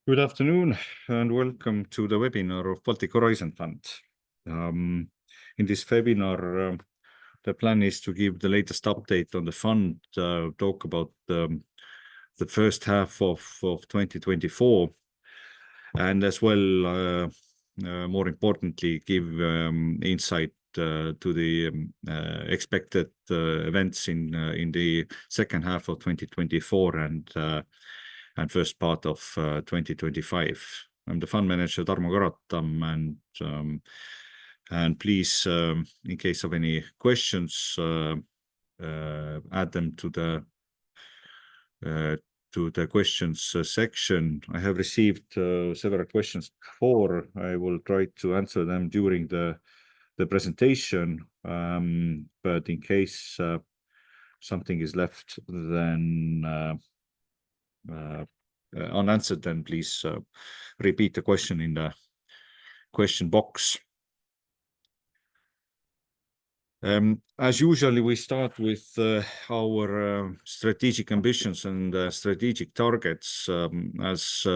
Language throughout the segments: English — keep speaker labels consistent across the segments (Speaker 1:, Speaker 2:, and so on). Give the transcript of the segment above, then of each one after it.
Speaker 1: Good afternoon and welcome to the webinar of Baltic Horizon Fund. In this webinar, the plan is to give the latest update on the fund, talk about the first half of 2024, and as well, more importantly, give insight to the expected events in the second half of 2024 and first part of 2025. I'm the fund manager Tarmo Karotam, and please, in case of any questions, add them to the questions section. I have received several questions before. I will try to answer them during the presentation, but in case something is left then unanswered, then please repeat the question in the question box. As usually, we start with our strategic ambitions and strategic targets. As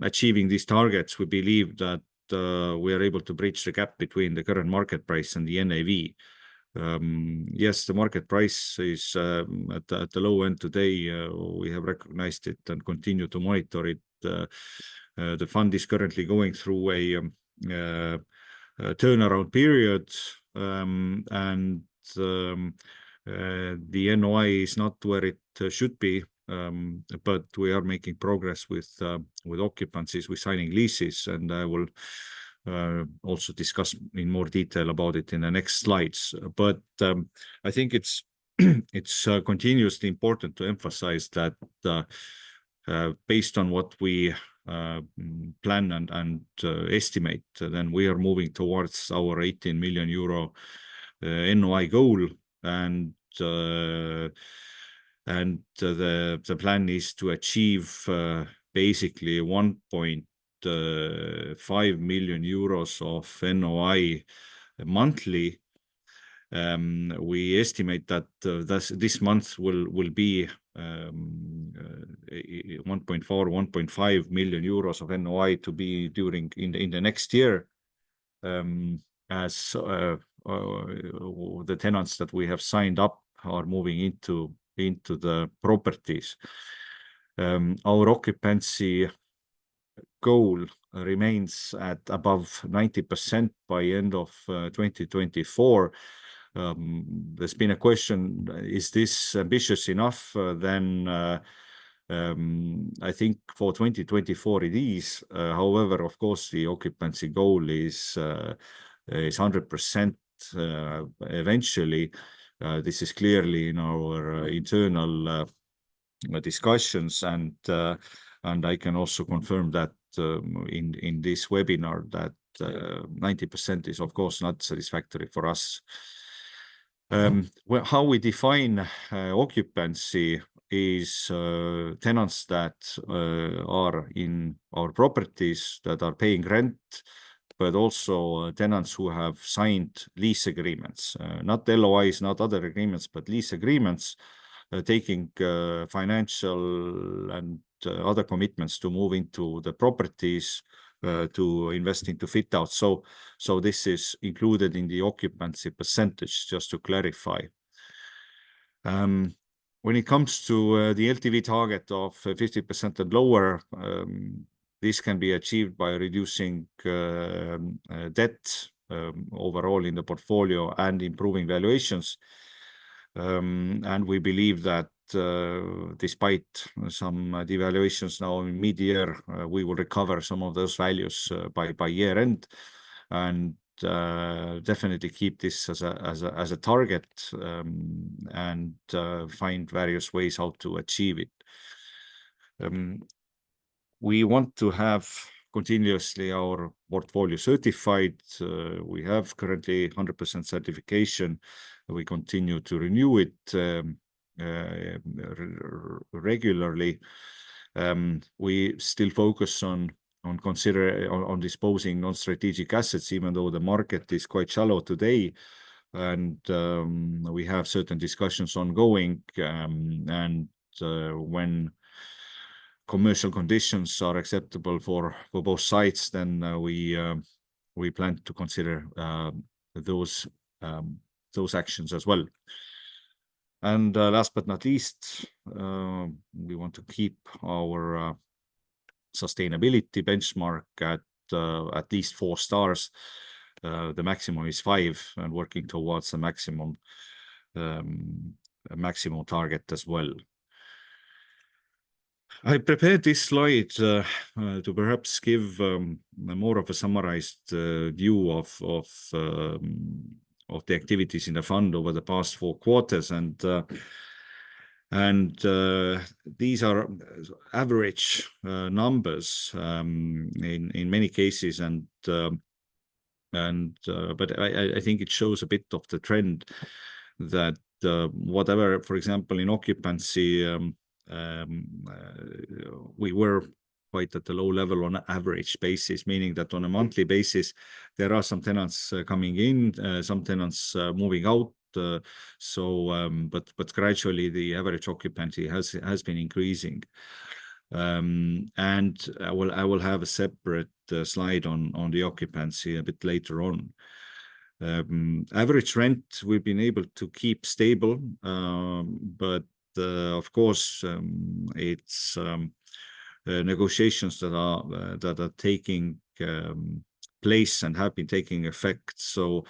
Speaker 1: achieving these targets, we believe that we are able to bridge the gap between the current market price and the NAV. Yes, the market price is at the low end today. We have recognized it and continue to monitor it. The fund is currently going through a turnaround period, and the NOI is not where it should be, but we are making progress with occupancies, with signing leases, and I will also discuss in more detail about it in the next slides. But I think it's continuously important to emphasize that based on what we plan and estimate, then we are moving towards our 18 million euro NOI goal, and the plan is to achieve basically 1.5 million euros of NOI monthly. We estimate that this month will be 1.5 million euros of NOI to be in the next year, as the tenants that we have signed up are moving into the properties. Our occupancy goal remains at above 90% by end of 2024. There's been a question, is this ambitious enough? Then I think for 2024 it is. However, of course, the occupancy goal is 100% eventually. This is clearly in our internal discussions, and I can also confirm that in this webinar that 90% is of course not satisfactory for us. How we define occupancy is tenants that are in our properties that are paying rent, but also tenants who have signed lease agreements, not LOIs, not other agreements, but lease agreements, taking financial and other commitments to move into the properties, to invest into fit out. So this is included in the occupancy percentage, just to clarify. When it comes to the LTV target of 50% and lower, this can be achieved by reducing debt overall in the portfolio and improving valuations. And we believe that despite some devaluations now in mid-year, we will recover some of those values by year end, and definitely keep this as a target, and find various ways how to achieve it. We want to have continuously our portfolio certified. We have currently 100% certification. We continue to renew it regularly. We still focus on disposing non-strategic assets, even though the market is quite shallow today, and we have certain discussions ongoing, and commercial conditions are acceptable for both sides, then we plan to consider those actions as well. And last but not least, we want to keep our sustainability benchmark at least 4 stars. The maximum is 5, and working towards a maximum target as well. I prepared this slide to perhaps give more of a summarized view of the activities in the fund over the past 4 quarters, and these are average numbers in many cases, but I think it shows a bit of the trend that whatever, for example, in occupancy, we were quite at a low level on an average basis, meaning that on a monthly basis, there are some tenants coming in, some tenants moving out. But gradually the average occupancy has been increasing. And I will have a separate slide on the occupancy a bit later on. Average rent we've been able to keep stable, but of course it's negotiations that are taking place and have been taking effect. So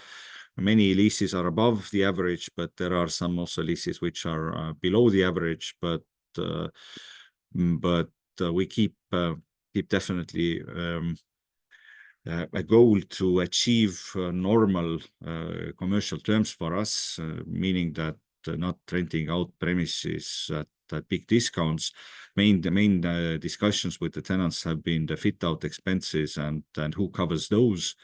Speaker 1: many leases are above the average, but there are some also leases which are below the average. But we keep definitely a goal to achieve normal commercial terms for us, meaning that not renting out premises at big discounts. The main discussions with the tenants have been the fit out expenses and who covers those.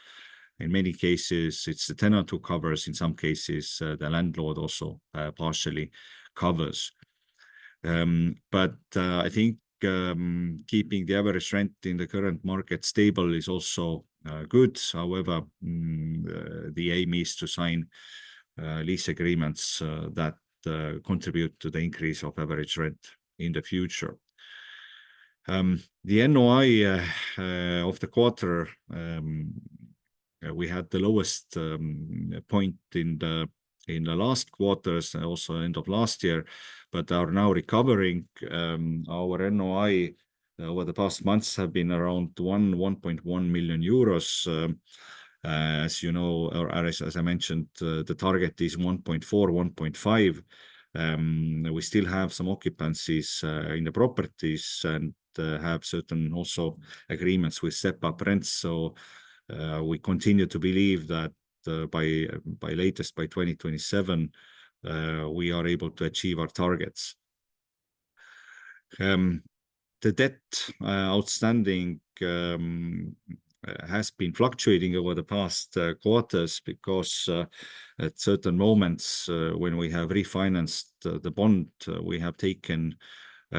Speaker 1: In many cases, it's the tenant who covers. In some cases, the landlord also partially covers. But I think keeping the average rent in the current market stable is also good. However, the aim is to sign lease agreements that contribute to the increase of average rent in the future. The NOI of the quarter, we had the lowest point in the last quarters, also end of last year, but are now recovering. Our NOI over the past months have been around 1.1 million euros. As you know, or as I mentioned, the target is 1.4, 1.5. We still have some occupancies in the properties and have certain also agreements with step-up rents. So we continue to believe that by latest by 2027, we are able to achieve our targets. The debt outstanding has been fluctuating over the past quarters because at certain moments when we have refinanced the bond, we have taken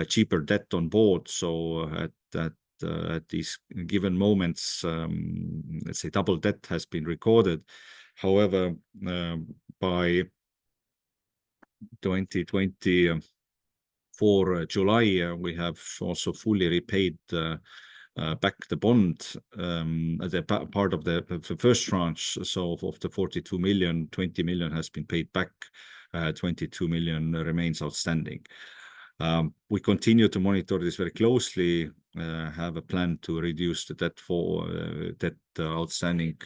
Speaker 1: cheaper debt on board. So at these given moments, let's say double debt has been recorded. However, by 2024 July, we have also fully repaid back the bond, the part of the first tranche. So of the 42 million, 20 million has been paid back, 22 million remains outstanding. We continue to monitor this very closely, have a plan to reduce the debt outstanding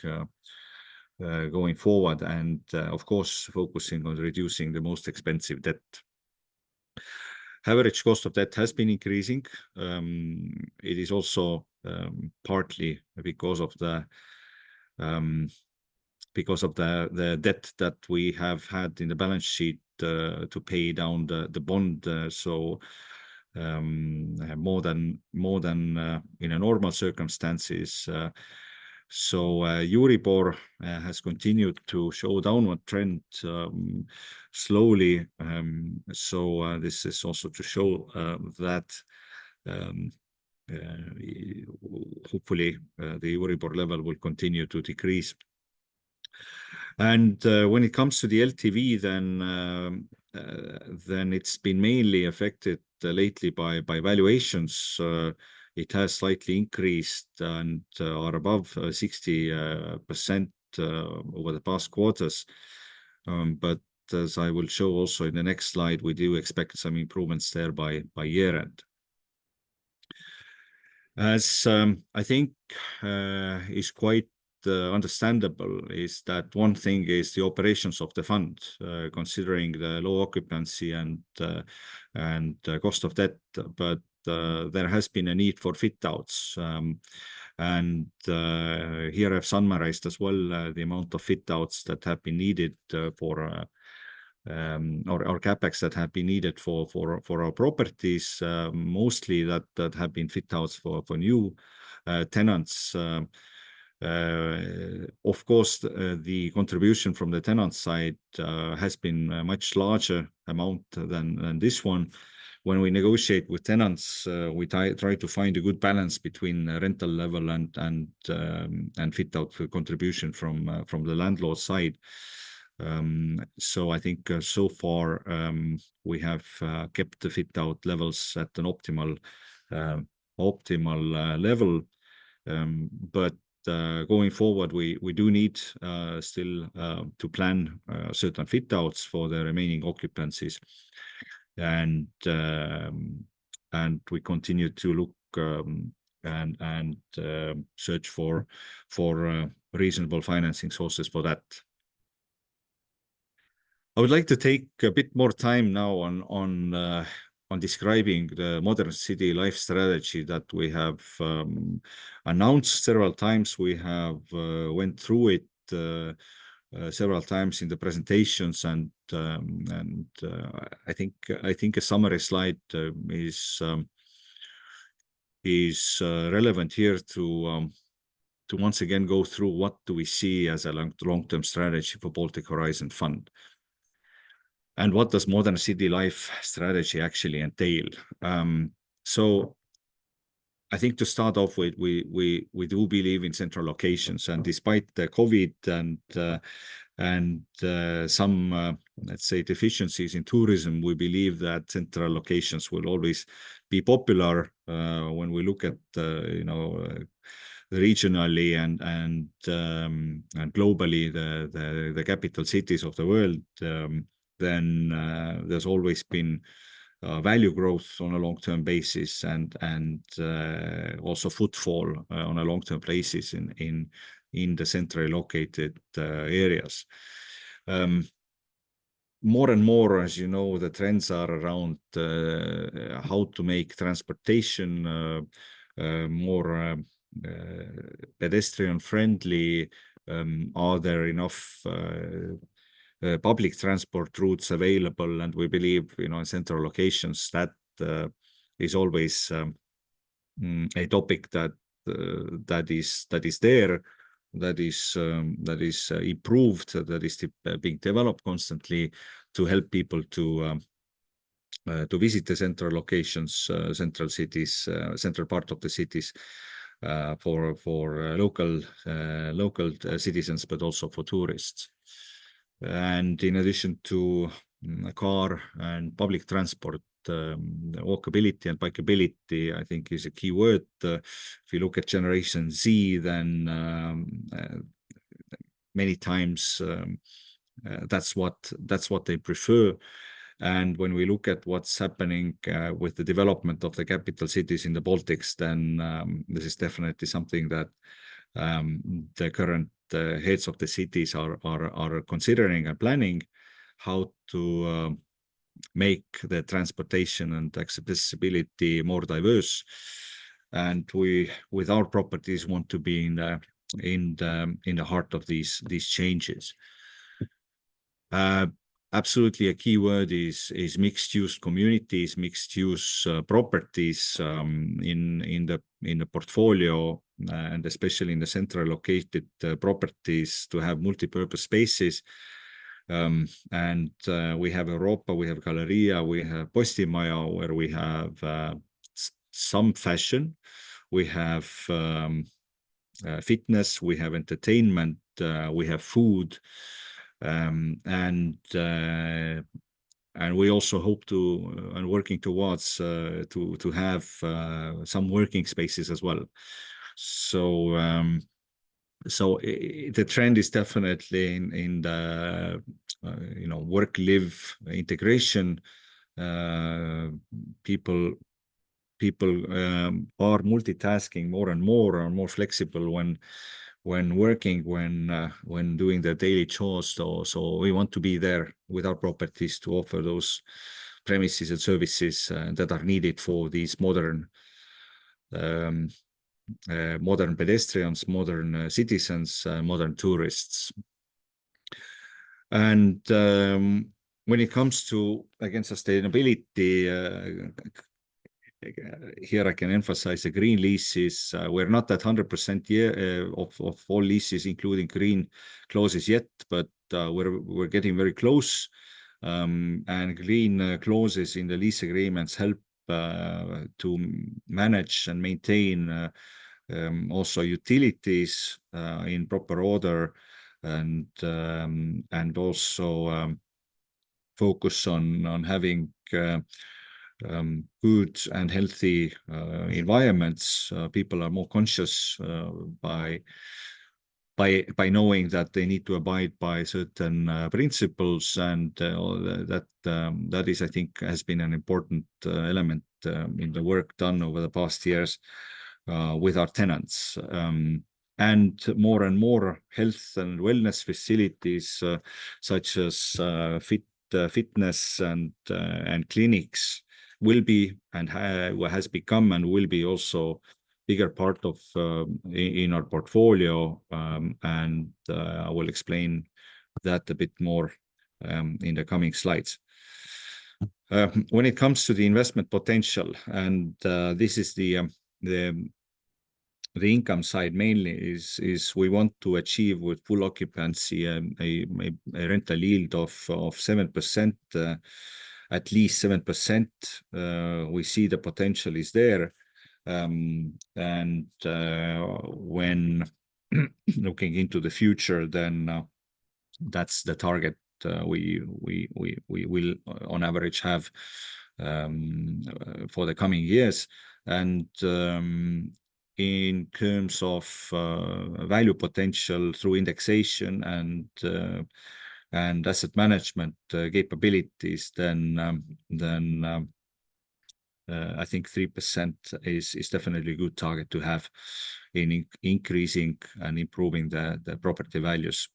Speaker 1: going forward, and of course focusing on reducing the most expensive debt. Average cost of debt has been increasing. It is also partly because of the debt that we have had in the balance sheet to pay down the bond. So more than in a normal circumstances. So Euribor has continued to show downward trend slowly. So this is also to show that hopefully the Euribor level will continue to decrease. And when it comes to the LTV, then it's been mainly affected lately by valuations. It has slightly increased and are above 60% over the past quarters. But as I will show also in the next slide, we do expect some improvements there by year end. As I think is quite understandable, is that one thing is the operations of the fund, considering the low occupancy and cost of debt, but there has been a need for fit outs. And here I've summarized as well the amount of fit outs that have been needed for or capex that have been needed for our properties, mostly that have been fit outs for new tenants. Of course, the contribution from the tenant side has been a much larger amount than this one. When we negotiate with tenants, we try to find a good balance between rental level and fit out contribution from the landlord side. So I think so far we have kept the fit out levels at an optimal level. But going forward, we do need still to plan certain fit outs for the remaining occupancies, and we continue to look and search for reasonable financing sources for that. I would like to take a bit more time now on describing the modern city life strategy that we have announced several times. We have went through it several times in the presentations, and I think a summary slide is relevant here to once again go through what do we see as a long-term strategy for Baltic Horizon Fund. And what does modern city life strategy actually entail? So I think to start off with, we do believe in central locations, and despite the COVID and some let's say deficiencies in tourism, we believe that central locations will always be popular when we look at regionally and globally the capital cities of the world. Then there's always been value growth on a long-term basis and also footfall on a long-term basis in the centrally located areas. More and more, as you know, the trends are around how to make transportation more pedestrian friendly. Are there enough public transport routes available? And we believe, in central locations, that is always a topic that is there, that is improved, that is being developed constantly to help people to visit the central locations, central cities, central part of the cities, for local citizens, but also for tourists. And in addition to car and public transport, walkability and bikeability, I think, is a key word. If you look at Generation Z, then many times that's what they prefer. And when we look at what's happening with the development of the capital cities in the Baltics, then this is definitely something that the current heads of the cities are considering and planning how to make the transportation and accessibility more diverse. And we, with our properties, want to be in the heart of these changes. Absolutely, a key word is mixed-use communities, mixed-use properties in the portfolio, and especially in the centrally located properties, to have multi-purpose spaces. And we have Europa, we have Galleria, we have Postimaja, where we have some fashion, we have fitness, we have entertainment, we have food. And and we also hope to and working towards to have some working spaces as well. So the trend is definitely in the work-live integration. People are multitasking more and more, are more flexible when working, when doing their daily chores. So we want to be there with our properties to offer those premises and services that are needed for these modern pedestrians, modern citizens, modern tourists. And when it comes to, again, sustainability, here I can emphasize the green leases. We're not at 100% of all leases, including green clauses yet, but we're getting very close. And green clauses in the lease agreements help to manage and maintain also utilities in proper order, and also focus on having good and healthy environments. People are more conscious by knowing that they need to abide by certain principles, and that is, I think, has been an important element in the work done over the past years with our tenants. And more health and wellness facilities, such as fitness and clinics, will be and has become and will be also bigger part of in our portfolio, and I will explain that a bit more in the coming slides. When it comes to the investment potential, and this is the income side mainly, is we want to achieve with full occupancy a rental yield of 7%, at least 7%. We see the potential is there. And when looking into the future, then that's the target we will on average have for the coming years. And in terms of value potential through indexation and asset management capabilities, then I think 3% is definitely a good target to have in increasing and improving the property values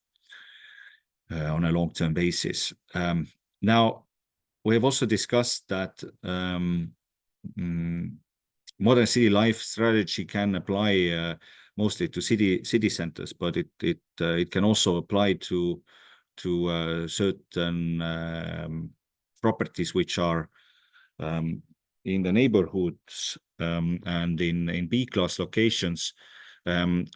Speaker 1: on a long-term basis. Now, we have also discussed that modern city life strategy can apply mostly to city centers, but it can also apply to certain properties which are in the neighborhoods and in B-class locations.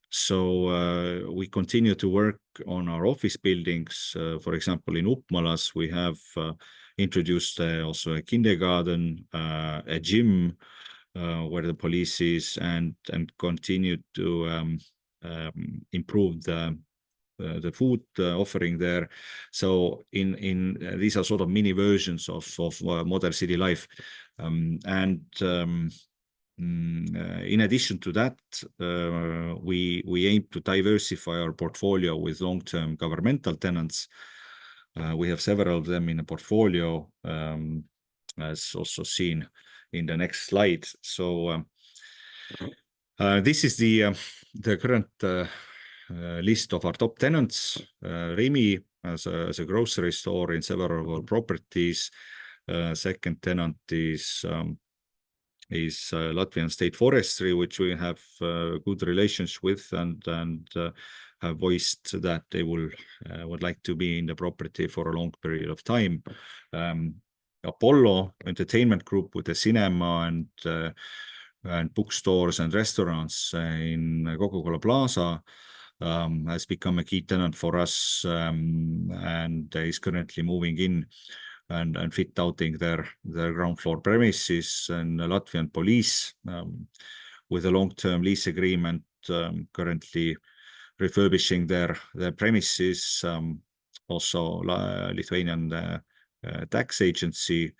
Speaker 1: So we continue to work on our office buildings. For example, in Upmalas, we have introduced also a kindergarten, a gym where the police is, and continue to improve the food offering there. So in these are sort of mini versions of modern city life. In addition to that, we aim to diversify our portfolio with long-term governmental tenants. We have several of them in a portfolio, as also seen in the next slide. So this is the current list of our top tenants. Rimi as a grocery store in several of our properties. Second tenant is Latvian State Forestry, which we have good relations with, and have voiced that they would like to be in the property for a long period of time. Apollo Entertainment Group with the cinema and bookstores and restaurants in Coca-Cola Plaza has become a key tenant for us, and is currently moving in and fit outing their ground floor premises. And Latvian Police with a long-term lease agreement, currently refurbishing their premises. Also Lithuanian tax agency.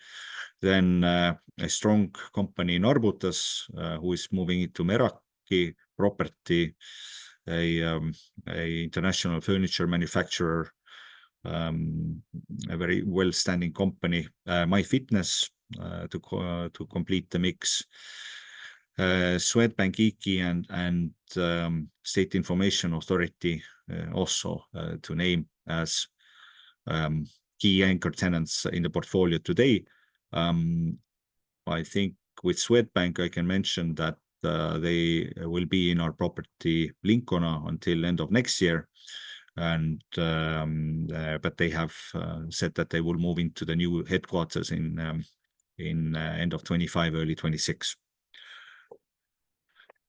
Speaker 1: Then a strong company in Arbutas, who is moving into Meraki property, a international furniture manufacturer, a very well-standing company. My Fitness to complete the mix. Swedbank, IKI, and State Information Authority also to name as key anchor tenants in the portfolio today. I think with Swedbank, I can mention that they will be in our property Lincona until end of next year. And but they have said that they will move into the new headquarters in end of 25, early 26.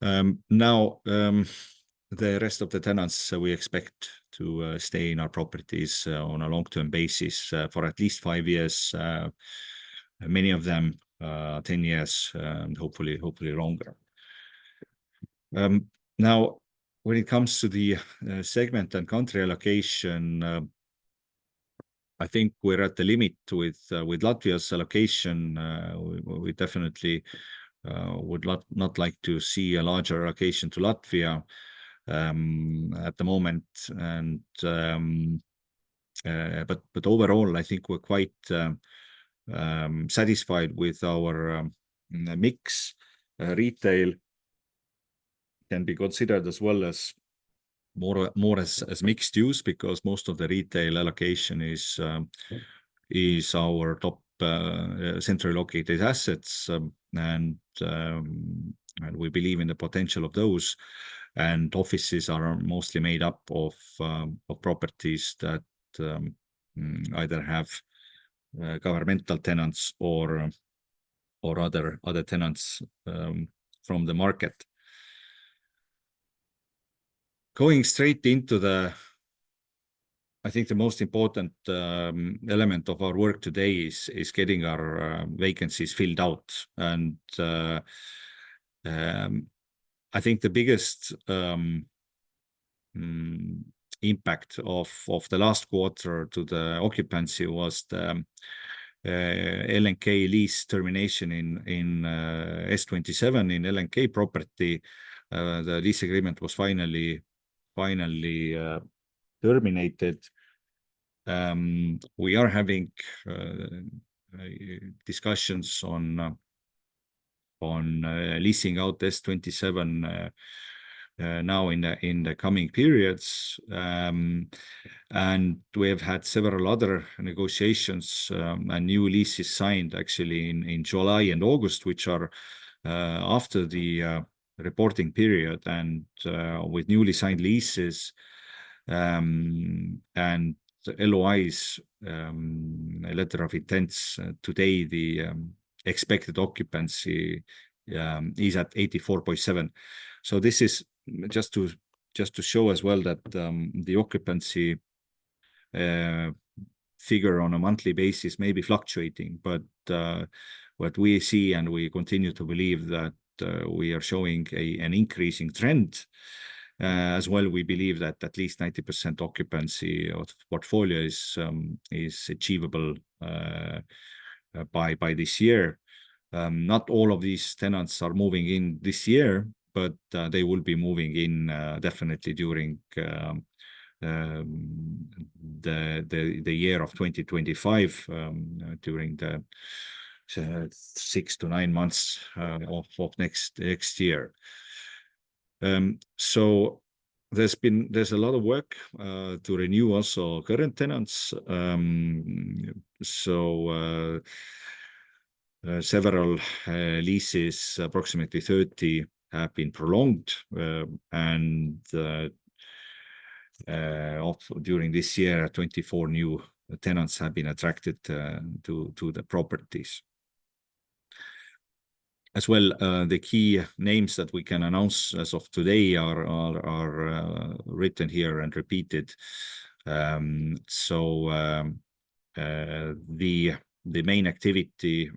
Speaker 1: Now, the rest of the tenants we expect to stay in our properties on a long-term basis for at least 5 years. Many of them 10 years, and hopefully longer. Now, when it comes to the segment and country allocation, I think we're at the limit with Latvia's allocation. We definitely would not like to see a larger allocation to Latvia at the moment. And but overall, I think we're quite satisfied with our mix. Retail can be considered as well as more as mixed use, because most of the retail allocation is our top centrally located assets, and we believe in the potential of those. And offices are mostly made up of properties that either have governmental tenants or other tenants from the market. Going straight into I think the most important element of our work today is getting our vacancies filled out. And I think the biggest impact of the last quarter to the occupancy was the LNK lease termination in S27 in LNK property. The lease agreement was finally terminated. We are having discussions on leasing out S27 now in the coming periods, and we have had several other negotiations and new leases signed actually in July and August, which are after the reporting period, and with newly signed leases and LOIs, a letter of intents. Today the expected occupancy is at 84.7. So this is just to show as well that the occupancy figure on a monthly basis may be fluctuating, but what we see and we continue to believe that we are showing an increasing trend. As well, we believe that at least 90% occupancy of the portfolio is achievable by this year. Not all of these tenants are moving in this year, but they will be moving in definitely during the year of 2025, during the 6 to 9 months of next year. So there's a lot of work to renew also current tenants. Several leases, approximately 30, have been prolonged, and during this year, 24 new tenants have been attracted to the properties. As well, the key names that we can announce as of today are written here and repeated. The main activity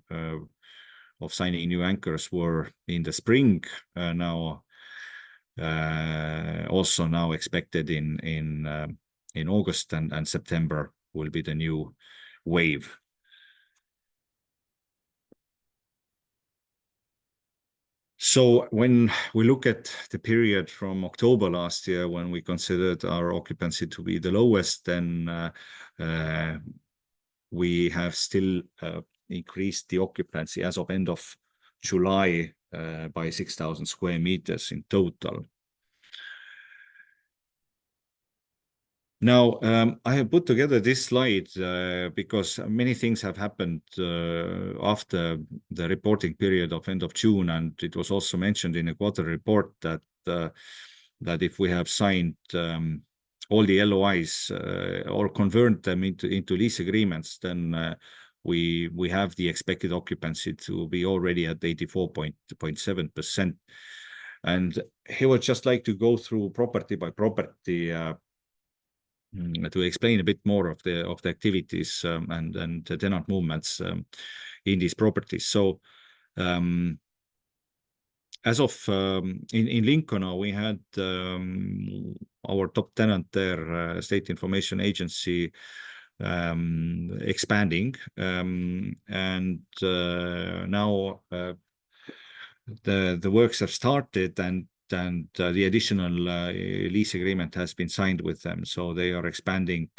Speaker 1: of signing new anchors were in the spring. Now also now expected in August and September will be the new wave. So when we look at the period from October last year, when we considered our occupancy to be the lowest, then we have still increased the occupancy as of end of July by 6,000 square meters in total. Now, I have put together this slide because many things have happened after the reporting period of end of June, and it was also mentioned in a quarter report that that if we have signed all the LOIs or convert them into lease agreements, then we have the expected occupancy to be already at 84.7%. And he would just like to go through property by property to explain a bit more of the activities and the tenant movements in these properties. So as of in Lincona, we had our top tenant there, State Information Agency, expanding, and now the works have started, and the additional lease agreement has been signed with them. So they are expanding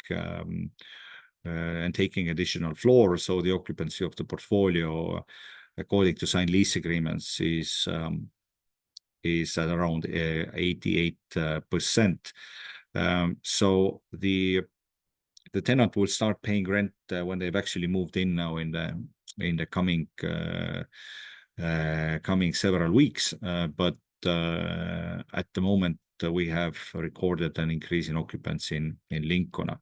Speaker 1: and taking additional floors. So the occupancy of the portfolio, according to signed lease agreements, is at around 88%. So the tenant will start paying rent when they've actually moved in now in the coming several weeks. But at the moment, we have recorded an increase in occupancy in Lincona.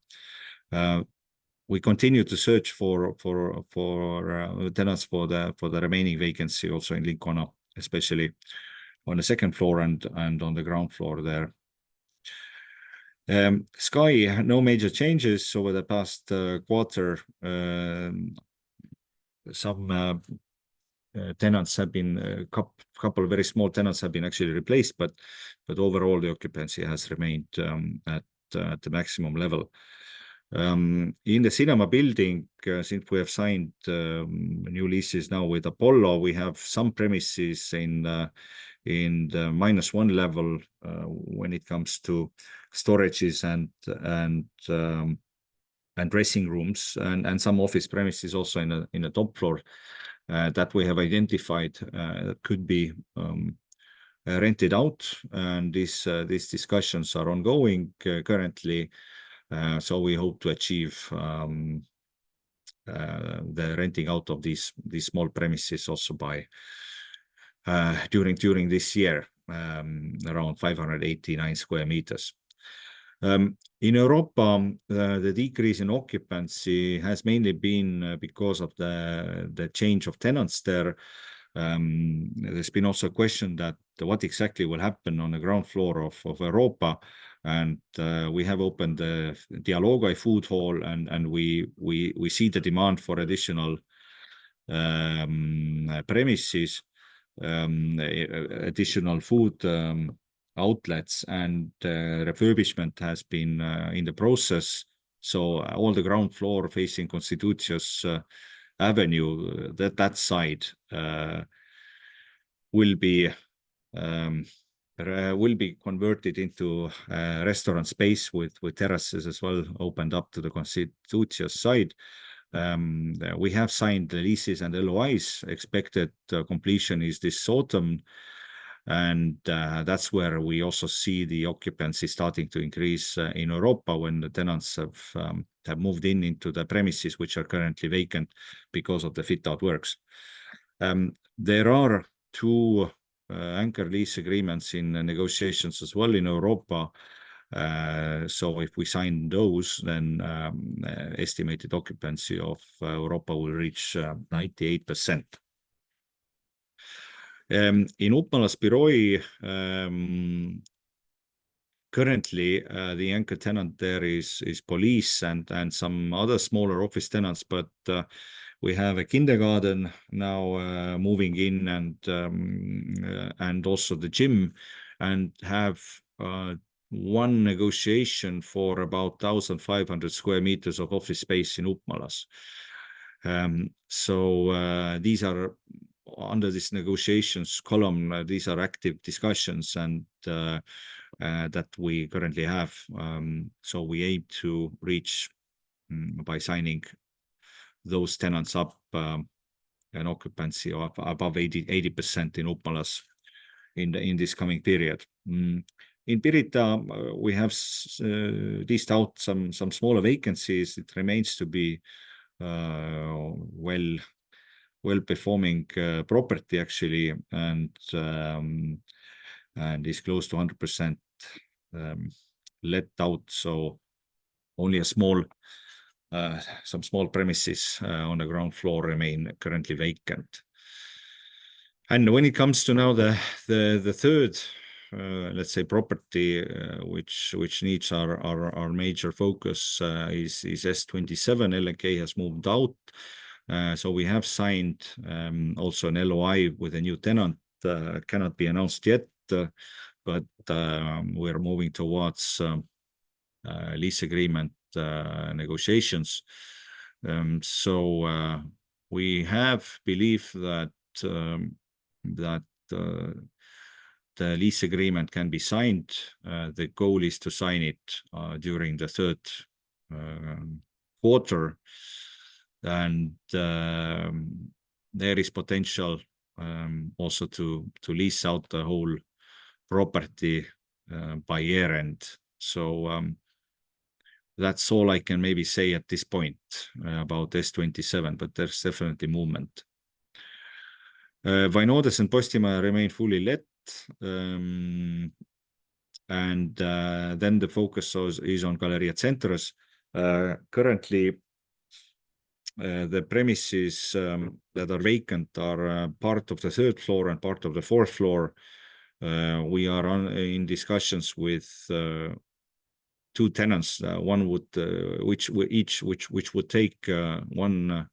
Speaker 1: We continue to search for tenants for the remaining vacancy also in Lincona, especially on the second floor and on the ground floor there. Sky, no major changes over the past quarter. Some tenants have been, a couple of very small tenants have been actually replaced, but overall the occupancy has remained at the maximum level. In the cinema building, since we have signed new leases now with Apollo, we have some premises in the -1 level when it comes to storages and dressing rooms, and some office premises also in the top floor that we have identified that could be rented out, and these discussions are ongoing currently. So we hope to achieve the renting out of these small premises also by during this year, around 589 square meters. In Europa, the decrease in occupancy has mainly been because of the change of tenants there. There's been also a question that what exactly will happen on the ground floor of Europa, and we have opened the Dialogai food hall, and we see the demand for additional premises, additional food outlets, and refurbishment has been in the process. So all the ground floor facing Constitucius Avenue, that side will be converted into restaurant space with terraces as well, opened up to the Constitucius side. We have signed the leases and LOIs. Expected completion is this autumn, and that's where we also see the occupancy starting to increase in Europa when the tenants have moved into the premises which are currently vacant because of the fit-out works. There are two anchor lease agreements in negotiations as well in Europa. So if we sign those, then estimated occupancy of Europa will reach 98%. In Upmalas Biroi, currently the anchor tenant there is police and some other smaller office tenants, but we have a kindergarten now moving in, and also the gym, and have one negotiation for about 1,500 square meters of office space in Upmalas. So these are under this negotiations column, these are active discussions and that we currently have. So we aim to reach by signing those tenants up an occupancy of above 80% in Upmalas in this coming period. In Pirita, we have leased out some smaller vacancies. It remains to be well-performing property actually, and is close to 100% let out. So only some small premises on the ground floor remain currently vacant. And when it comes to now the third, let's say, property which needs our major focus is S27. LNK has moved out, so we have signed also an LOI with a new tenant. Cannot be announced yet, but we're moving towards lease agreement negotiations. So we have belief that the lease agreement can be signed. The goal is to sign it during the third quarter, and there is potential also to lease out the whole property by year end. So that's all I can maybe say at this point about S27, but there's definitely movement. Vainodes and Postimaja remain fully let, and then the focus is on Galerija Centros. Currently, the premises that are vacant are part of the third floor and part of the fourth floor. We are in discussions with two tenants. One would which would take one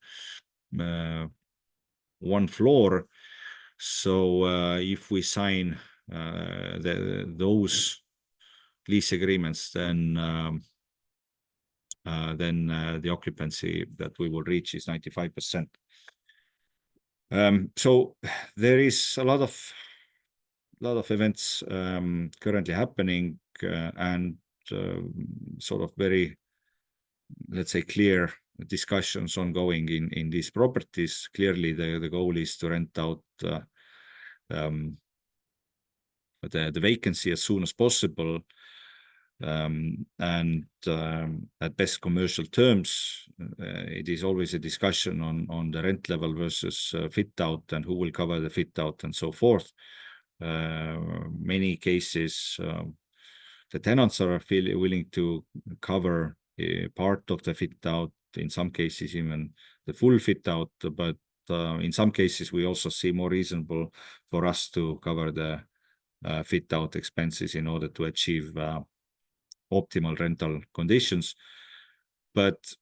Speaker 1: floor. So if we sign those lease agreements, then the occupancy that we will reach is 95%. So there is a lot of events currently happening, and sort of very, let's say, clear discussions ongoing in these properties. Clearly, the goal is to rent out the vacancy as soon as possible, and at best commercial terms. It is always a discussion on the rent level versus fit out and who will cover the fit out and so forth. Many cases, the tenants are willing to cover part of the fit out, in some cases even the full fit out, but in some cases we also see more reasonable for us to cover the fit out expenses in order to achieve optimal rental conditions. But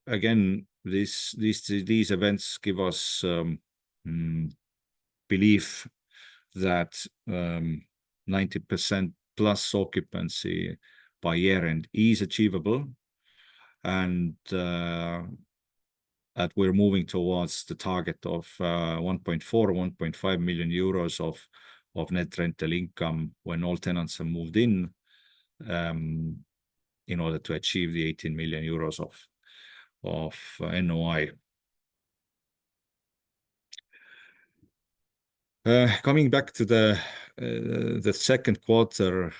Speaker 1: again, these events give us belief that 90% plus occupancy by year end is achievable, and that we're moving towards the target of 1.5 million euros of net rental income when all tenants are moved in order to achieve the 18 million euros of NOI. Coming back to the second quarter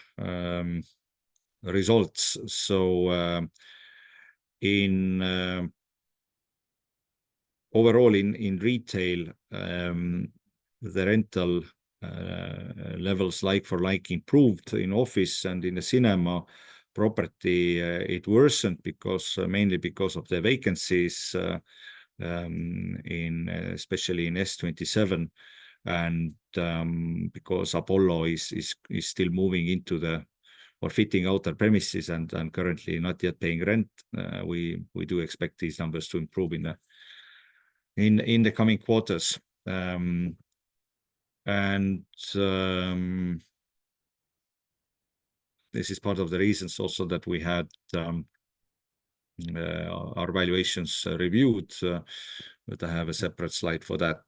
Speaker 1: results. So in overall in retail, the rental levels like for like improved. In office and in the cinema property, it worsened mainly because of the vacancies especially in S27, and because Apollo is still moving into or fitting out their premises and currently not yet paying rent. We do expect these numbers to improve in the coming quarters. And this is part of the reasons also that we had our valuations reviewed, but I have a separate slide for that.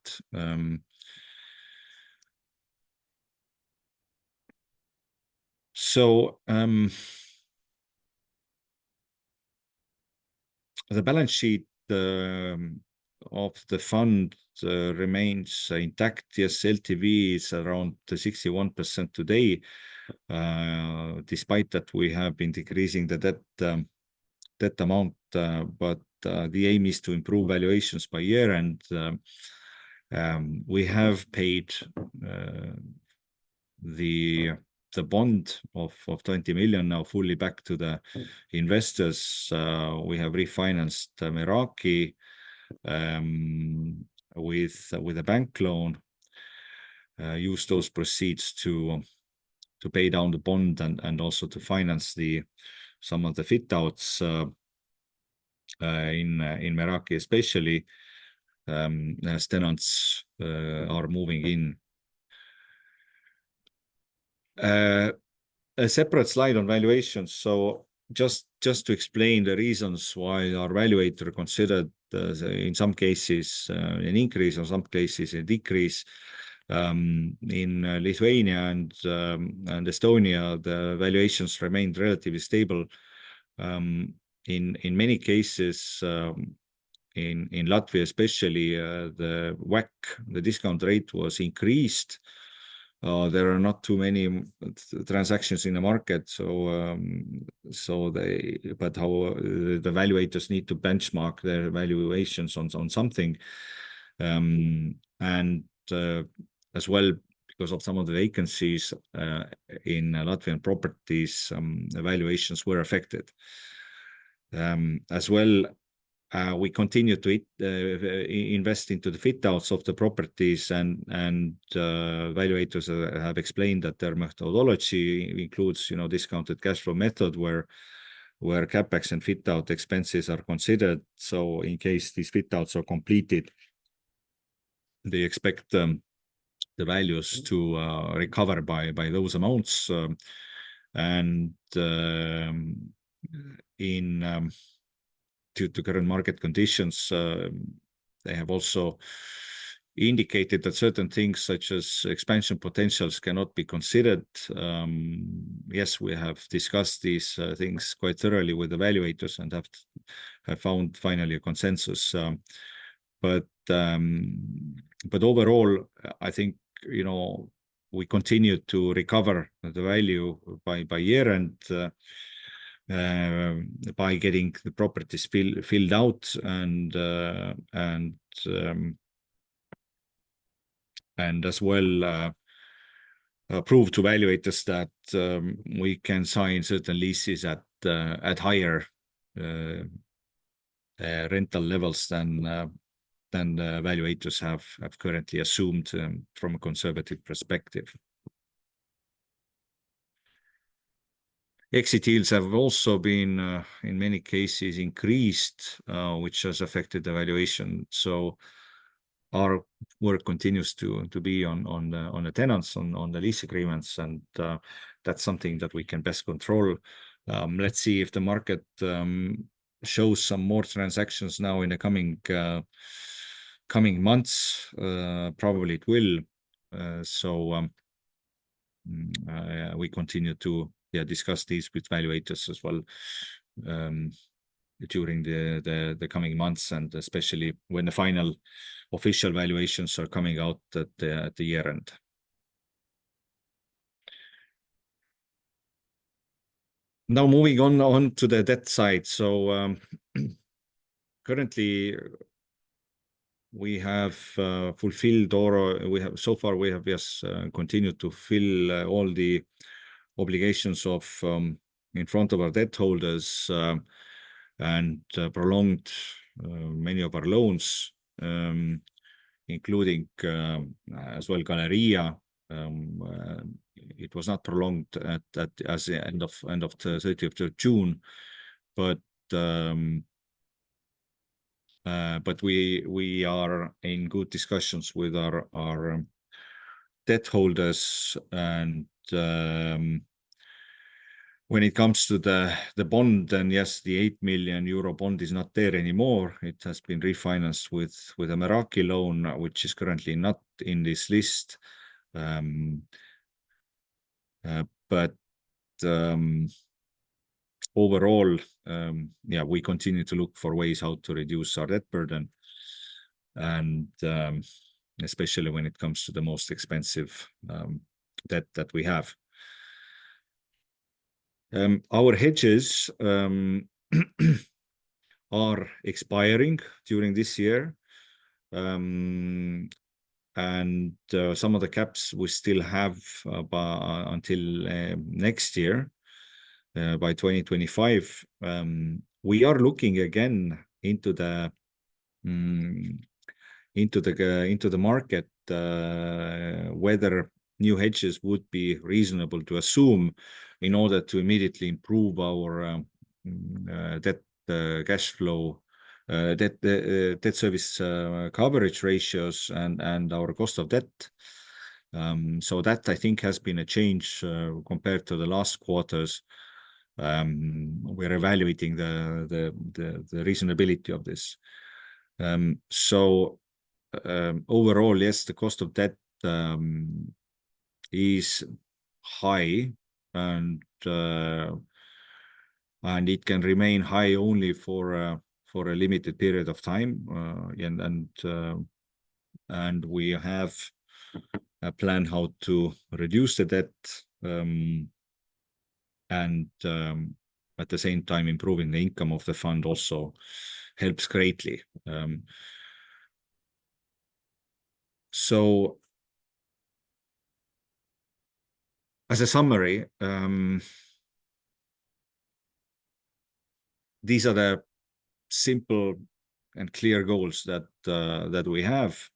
Speaker 1: So the balance sheet of the fund remains intact. Yes, LTV is around 61% today, despite that we have been decreasing the debt amount, but the aim is to improve valuations by year, and we have paid the bond of 20 million now fully back to the investors. We have refinanced Meraki with a bank loan, use those proceeds to pay down the bond and also to finance some of the fit outs in Meraki, especially as tenants are moving in. A separate slide on valuations. So just to explain the reasons why our valuator considered in some cases an increase, or some cases a decrease. In Lithuania and Estonia, the valuations remained relatively stable. In many cases, in Latvia especially, the WACC, the discount rate, was increased. There are not too many transactions in the market, but how the valuators need to benchmark their valuations on something, and as well, because of some of the vacancies in Latvian properties, the valuations were affected. As well, we continue to invest into the fit outs of the properties, and valuators have explained that their methodology includes, discounted cash flow method where capex and fit out expenses are considered. So in case these fit outs are completed, they expect the values to recover by those amounts, and in due to current market conditions, they have also indicated that certain things such as expansion potentials cannot be considered. Yes, we have discussed these things quite thoroughly with the evaluators and have found finally a consensus. But overall, I think, we continue to recover the value by year, and by getting the properties filled out and as well prove to evaluators that we can sign certain leases at higher rental levels than the evaluators have currently assumed from a conservative perspective. Exit yields have also been, in many cases, increased, which has affected the valuation. So our work continues to be on the tenants, on the lease agreements, and that's something that we can best control. Let's see if the market shows some more transactions now in the coming months. Probably it will. So we continue to discuss these with valuators as well during the coming months, and especially when the final official valuations are coming out at the year end. Now moving on to the debt side. So currently we have fulfilled, or we have continued to fill all the obligations of in front of our debt holders, and prolonged many of our loans, including as well Galleria. It was not prolonged as the end of the 30th of June, but we are in good discussions with our debt holders, and when it comes to the bond, then yes, the 8 million euro bond is not there anymore. It has been refinanced with a Meraki loan, which is currently not in this list. But overall, we continue to look for ways how to reduce our debt burden, and especially when it comes to the most expensive debt that we have. Our hedges are expiring during this year, and some of the caps we still have until next year, by 2025. We are looking again into the market, whether new hedges would be reasonable to assume in order to immediately improve our debt cash flow, debt service coverage ratios, and our cost of debt. So that, I think, has been a change compared to the last quarters. We're evaluating the reasonability of this. So overall, yes, the cost of debt is high, and it can remain high only for a limited period of time, and we have a plan how to reduce the debt, and at the same time improving the income of the fund also helps greatly. So as a summary, these are the simple and clear goals that we have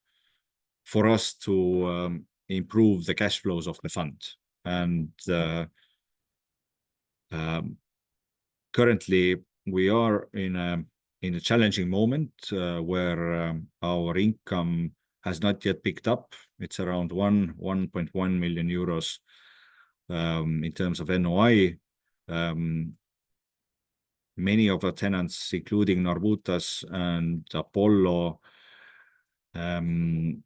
Speaker 1: for us to improve the cash flows of the fund. And currently we are in a challenging moment where our income has not yet picked up. It's around 1.1 million euros in terms of NOI. Many of our tenants, including Narbutas and Apollo, and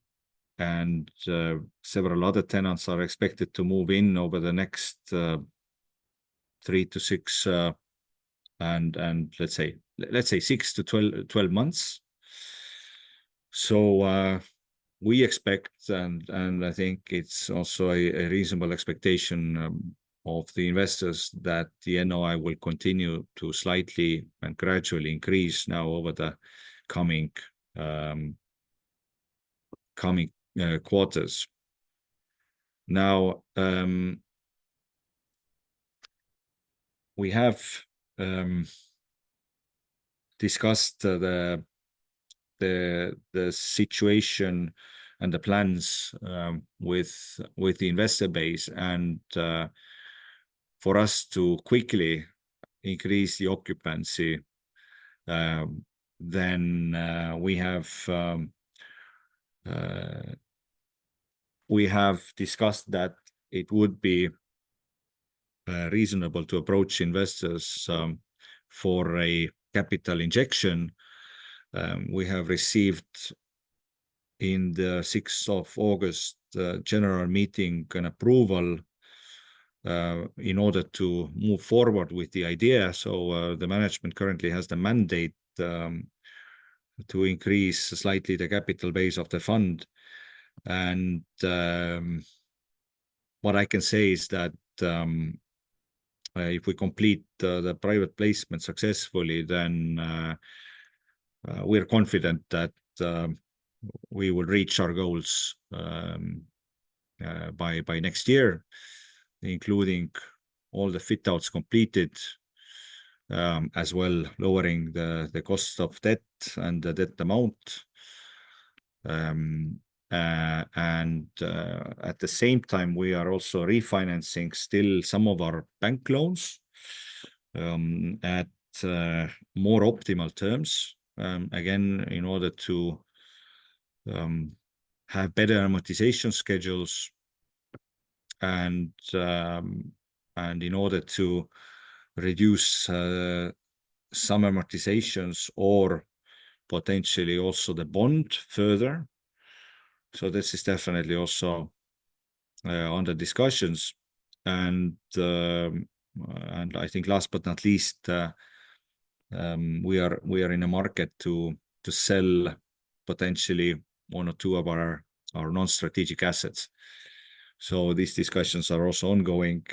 Speaker 1: several other tenants, are expected to move in over the next 3 to 6 and let's say 6 to 12 months. So we expect, and I think it's also a reasonable expectation of the investors, that the NOI will continue to slightly and gradually increase now over the coming quarters. Now, we have discussed the situation and the plans with the investor base, and for us to quickly increase the occupancy, then we have discussed that it would be reasonable to approach investors for a capital injection. We have received in the 6th of August general meeting an approval in order to move forward with the idea. So the management currently has the mandate to increase slightly the capital base of the fund. And what I can say is that if we complete the private placement successfully, then we're confident that we will reach our goals by next year, including all the fit outs completed, as well lowering the cost of debt and the debt amount. And at the same time, we are also refinancing still some of our bank loans at more optimal terms, again, in order to have better amortization schedules, and in order to reduce some amortizations, or potentially also the bond further. So this is definitely also under discussions. And And I think last but not least, we are in a market to sell potentially one or two of our non-strategic assets. So these discussions are also ongoing.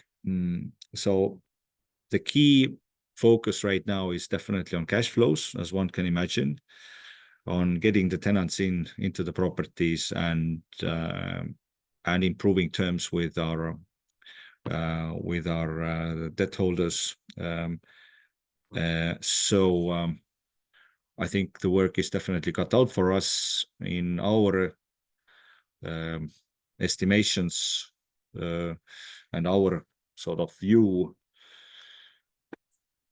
Speaker 1: So the key focus right now is definitely on cash flows, as one can imagine, on getting the tenants into the properties and improving terms with our debt holders. So I think the work is definitely cut out for us in our estimations and our sort of view.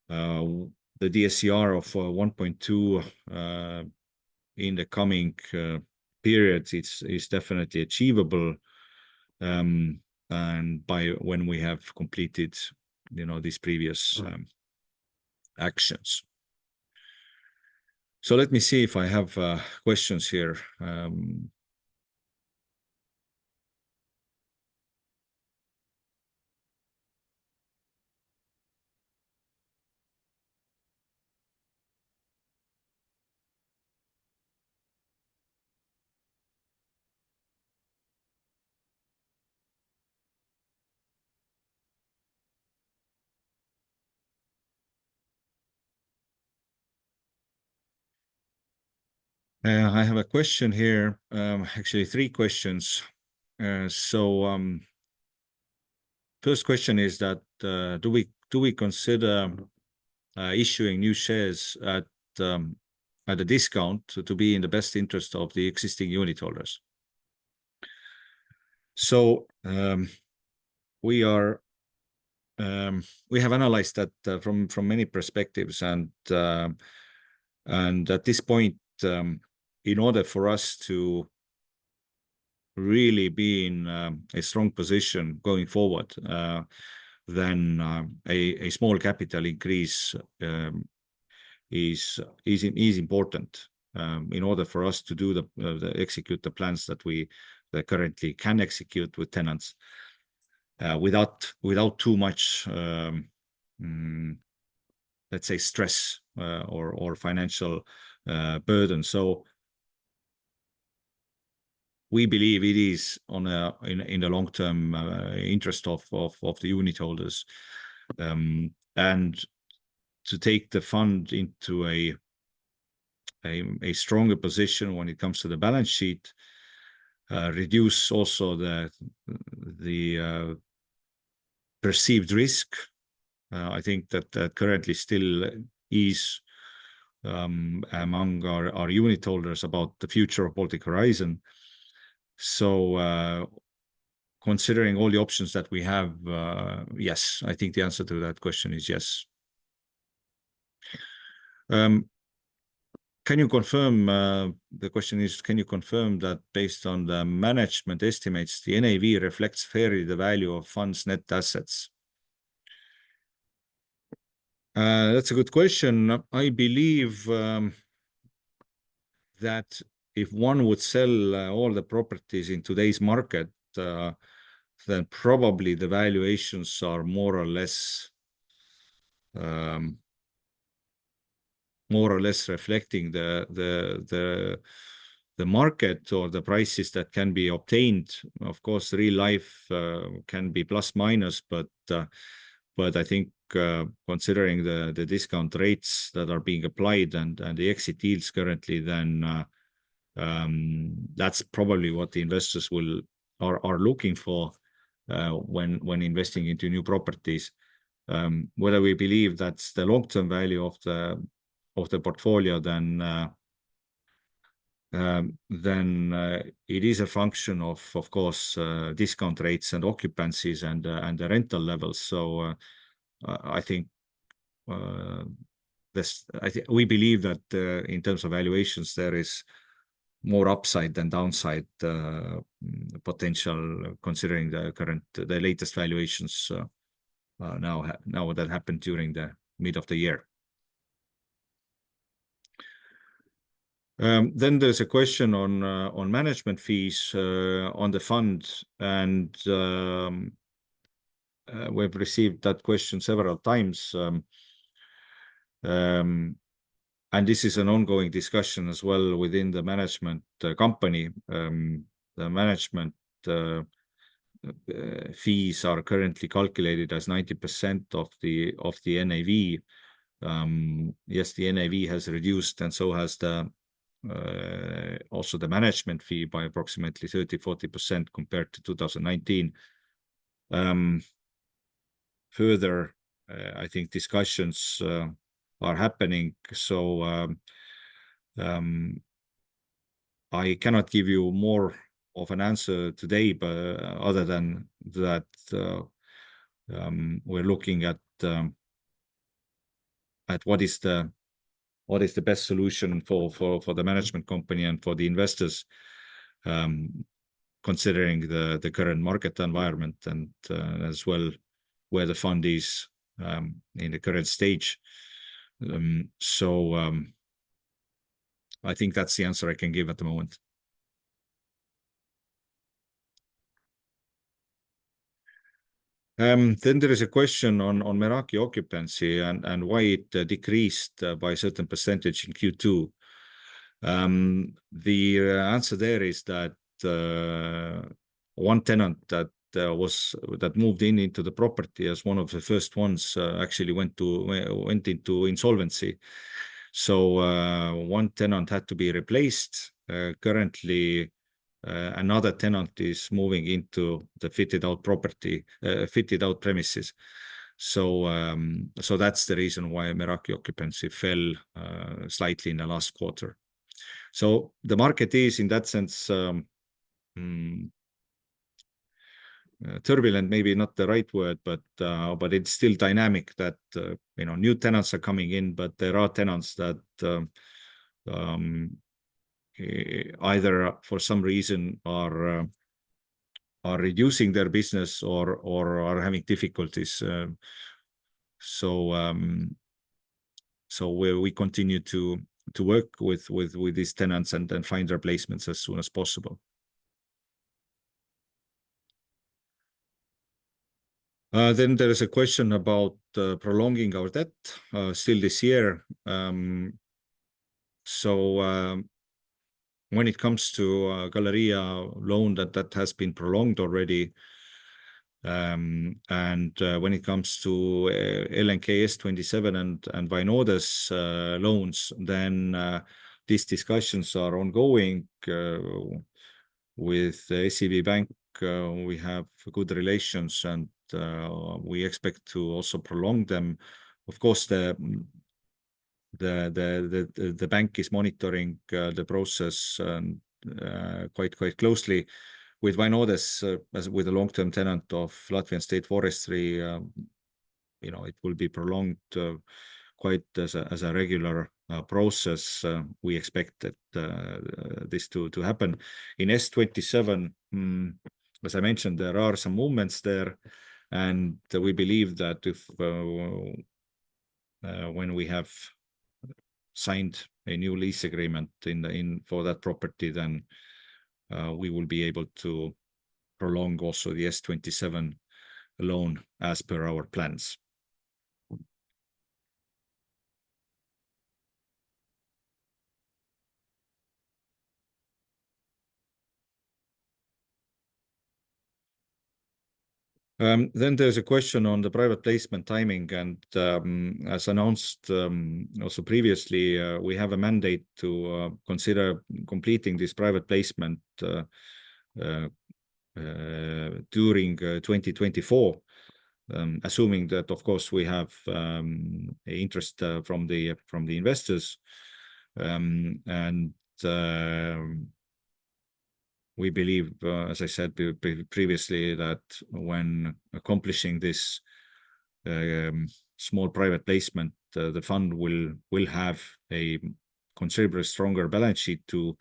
Speaker 1: The DSCR of 1.2 in the coming periods is definitely achievable, and by when we have completed, these previous actions. So let me see if I have questions here. I have a question here, actually three questions. So first question is that do we consider issuing new shares at a discount to be in the best interest of the existing unit holders? So we have analyzed that from many perspectives, and at this point, in order for us to really be in a strong position going forward, then a small capital increase is important in order for us to do execute the plans that we currently can execute with tenants without too much let's say stress or financial burden. So we believe it is in the long-term interest of the unit holders, and to take the fund into a stronger position when it comes to the balance sheet, reduce also the perceived risk. I think that currently still is among our unit holders about the future of Baltic Horizon. So considering all the options that we have, yes, I think the answer to that question is yes. Can you confirm, the question is, can you confirm that based on the management estimates, the NAV reflects fairly the value of funds' net assets? That's a good question. I believe that if one would sell all the properties in today's market, then probably the valuations are more or less reflecting the market or the prices that can be obtained. Of course, real life can be plus minus, but I think considering the discount rates that are being applied and the exit deals currently, then that's probably what the investors are looking for when investing into new properties. Whether we believe that's the long-term value of the portfolio, then it is a function of course, discount rates and occupancies and the rental levels. So I think we believe that in terms of valuations, there is more upside than downside potential, considering the latest valuations now that happened during the mid of the year. Then there's a question on management fees on the fund, and we've received that question several times. And this is an ongoing discussion as well within the management company. The management fees are currently calculated as 90% of the NAV. Yes, the NAV has reduced, and so has the also the management fee by approximately 30-40% compared to 2019. Further, I think discussions are happening. So I cannot give you more of an answer today, but other than that, we're looking at what is the best solution for the management company and for the investors, considering the current market environment and as well where the fund is in the current stage. So I think that's the answer I can give at the moment. Then there is a question on Meraki occupancy and why it decreased by a certain percentage in Q2. The answer there is that one tenant that moved into the property as one of the first ones actually went into insolvency. So one tenant had to be replaced. Currently, another tenant is moving into the fitted out premises. So that's the reason why Meraki occupancy fell slightly in the last quarter. So the market is, in that sense, turbulent, maybe not the right word, but it's still dynamic. That new tenants are coming in, but there are tenants that either for some reason are reducing their business or are having difficulties. So we continue to work with these tenants and then find replacements as soon as possible. Then there is a question about prolonging our debt still this year. So when it comes to Galleria loan, that has been prolonged already. And when it comes to LNK S27 and Vainodes loans, then these discussions are ongoing with SEB Bank. We have good relations, and we expect to also prolong them. Of course, the bank is monitoring the process quite closely. With Vainodes, as with a long-term tenant of Latvian State Forestry, it will be prolonged quite as a regular process. We expect that this to happen. In S27, as I mentioned, there are some movements there, and we believe that if when we have signed a new lease agreement for that property, then we will be able to prolong also the S27 loan as per our plans. Then there's a question on the private placement timing, and as announced also previously, we have a mandate to consider completing this private placement during 2024, assuming that, of course, we have interest from the investors, and we believe, as I said previously, that when accomplishing this small private placement, the fund will have a considerably stronger balance sheet to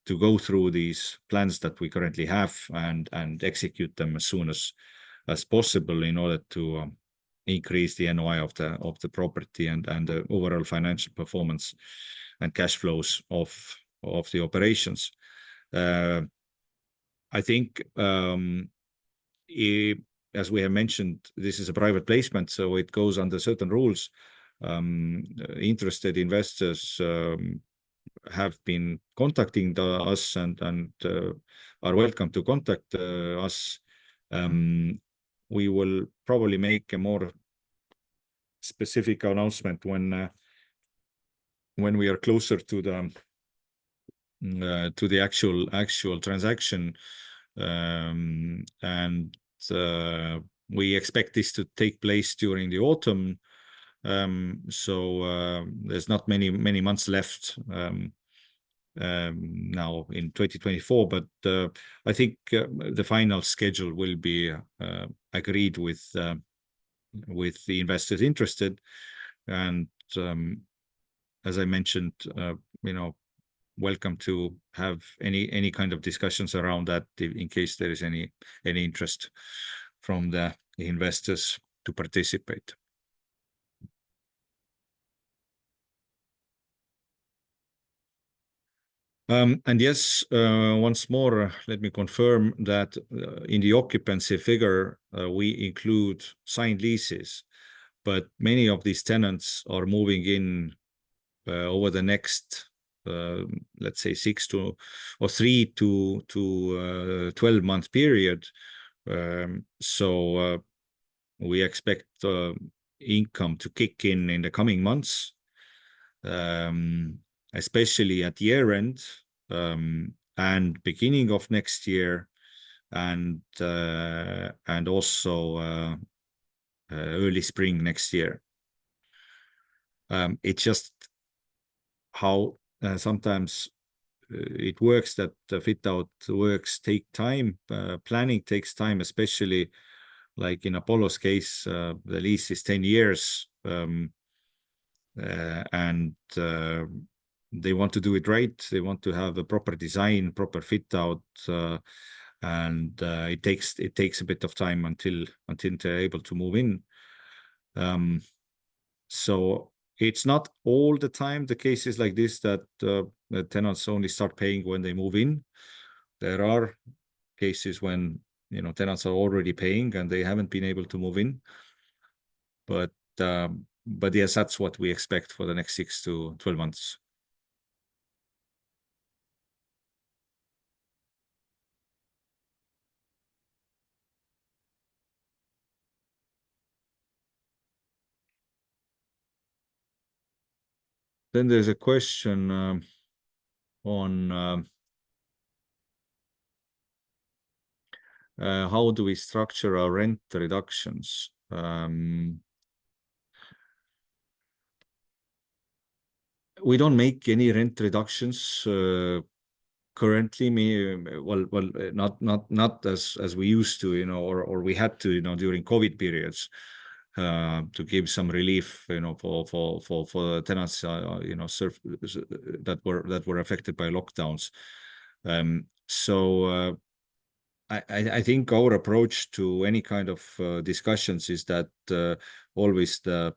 Speaker 1: go through these plans that we currently have and execute them as soon as possible in order to increase the NOI of the property and the overall financial performance and cash flows of the operations. I think as we have mentioned, this is a private placement, so it goes under certain rules. Interested investors have been contacting us and are welcome to contact us. We will probably make a more specific announcement when we are closer to the actual transaction, and we expect this to take place during the autumn. So there's not many months left now in 2024, but I think the final schedule will be agreed with the investors interested, and as I mentioned, welcome to have any kind of discussions around that in case there is any interest from the investors to participate. And yes, once more, let me confirm that in the occupancy figure, we include signed leases, but many of these tenants are moving in over the next, let's say 3 to 12-month period. So we expect income to kick in the coming months, especially at year end and beginning of next year, and also early spring next year. It's just how sometimes it works that fit out works take time. Planning takes time, especially like in Apollo's case, the lease is 10 years, and they want to do it right. They want to have a proper design, proper fit out, and it takes a bit of time until they're able to move in. So it's not all the time the cases like this that the tenants only start paying when they move in. There are cases when tenants are already paying and they haven't been able to move in. But yes, that's what we expect for the next 6 to 12 months. Then there's a question on how do we structure our rent reductions? We don't make any rent reductions currently. Not as we used to, or we had to, during COVID periods, to give some relief, for the tenants, that were affected by lockdowns. So I think our approach to any kind of discussions is that always the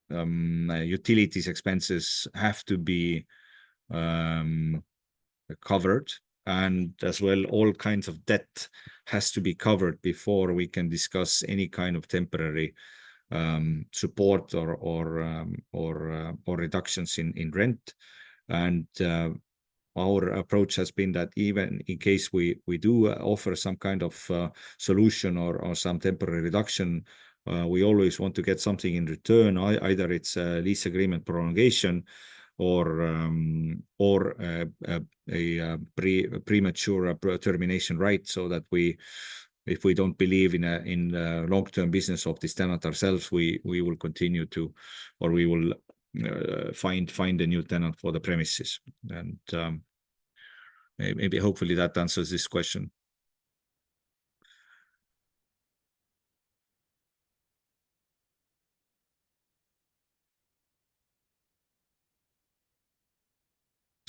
Speaker 1: utilities expenses have to be covered, and as well all kinds of debt has to be covered before we can discuss any kind of temporary support or reductions in rent. And our approach has been that even in case we do offer some kind of solution or some temporary reduction, we always want to get something in return. Either it's a lease agreement prolongation or a premature termination right, so that if we don't believe in long-term business of this tenant ourselves, we will continue to, or we will find a new tenant for the premises. And maybe hopefully that answers this question.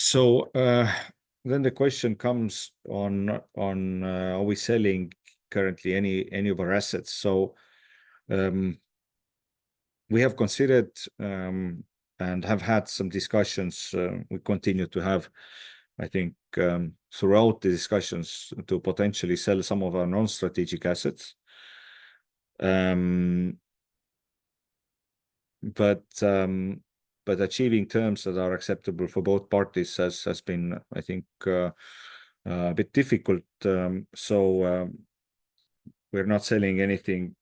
Speaker 1: So then the question comes on are we selling currently any of our assets? So we have considered and have had some discussions. We continue to have I think, throughout the discussions to potentially sell some of our non-strategic assets. But achieving terms that are acceptable for both parties has been, I think, a bit difficult. So we're not selling anything,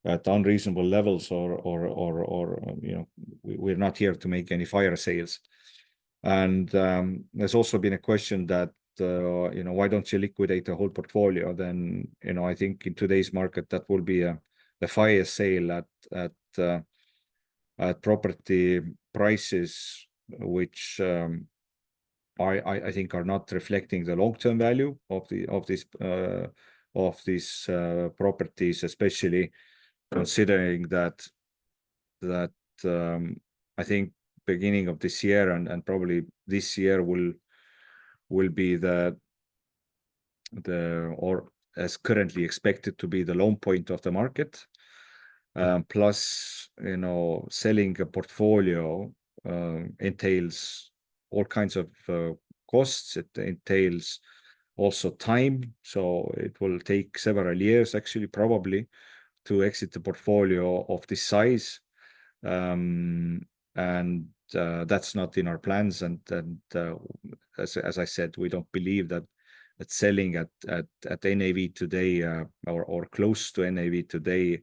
Speaker 1: at unreasonable levels, or we're not here to make any fire sales. And there's also been a question that why don't you liquidate the whole portfolio? Then I think in today's market that will be a fire sale at property prices which I think are not reflecting the long-term value of these properties, especially considering that I think beginning of this year and probably this year will be or as currently expected to be the low point of the market. Plus, selling a portfolio entails all kinds of costs. It entails also time. So it will take several years, actually, probably, to exit the portfolio of this size. And that's not in our plans. And as I said, we don't believe that selling at NAV today or close to NAV today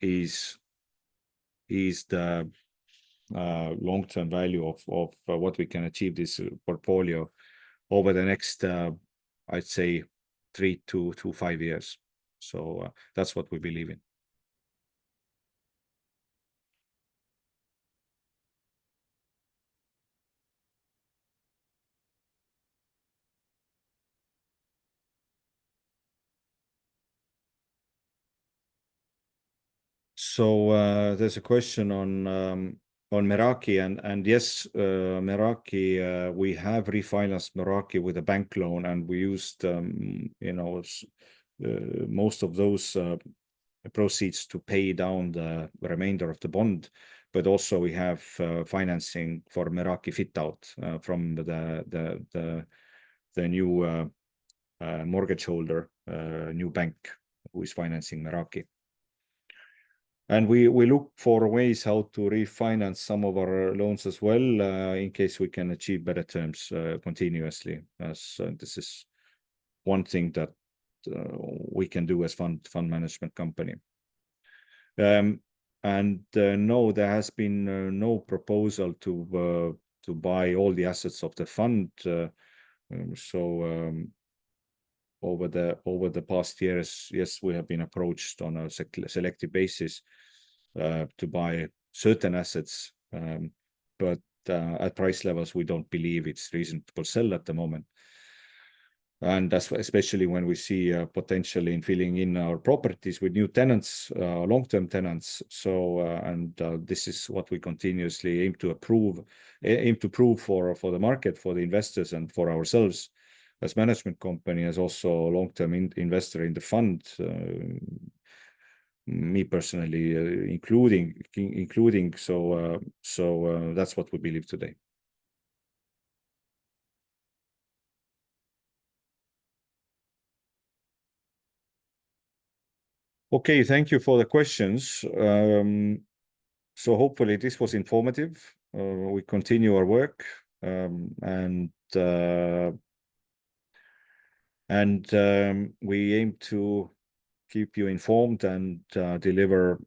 Speaker 1: is the long-term value of what we can achieve this portfolio over the next, I'd say, 3 to 5 years. So that's what we believe in. So there's a question on Meraki, and yes, Meraki, we have refinanced Meraki with a bank loan, and we used most of those proceeds to pay down the remainder of the bond. But also we have financing for Meraki fit out from the new mortgage holder, new bank who is financing Meraki. And we look for ways how to refinance some of our loans as well, in case we can achieve better terms continuously, as this is one thing that we can do as fund management company. And no, there has been no proposal to buy all the assets of the fund. So over the past years, yes, we have been approached on a selective basis to buy certain assets, but at price levels we don't believe it's reasonable sell at the moment. And that's especially when we see potential in filling in our properties with new tenants, long-term tenants. So this is what we continuously aim to prove for the market, for the investors, and for ourselves as management company, as also a long-term investor in the fund. Me personally, including. So that's what we believe today. Okay, thank you for the questions. So hopefully this was informative. We continue our work, and we aim to keep you informed and deliver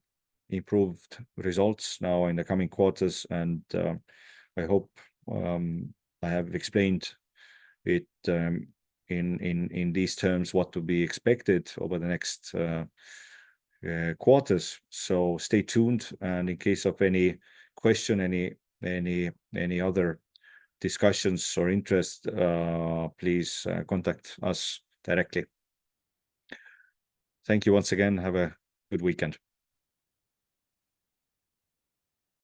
Speaker 1: improved results now in the coming quarters. And I hope I have explained it in these terms what to be expected over the next quarters. So stay tuned, and in case of any question, any other discussions or interest, please contact us directly. Thank you once again. Have a good weekend.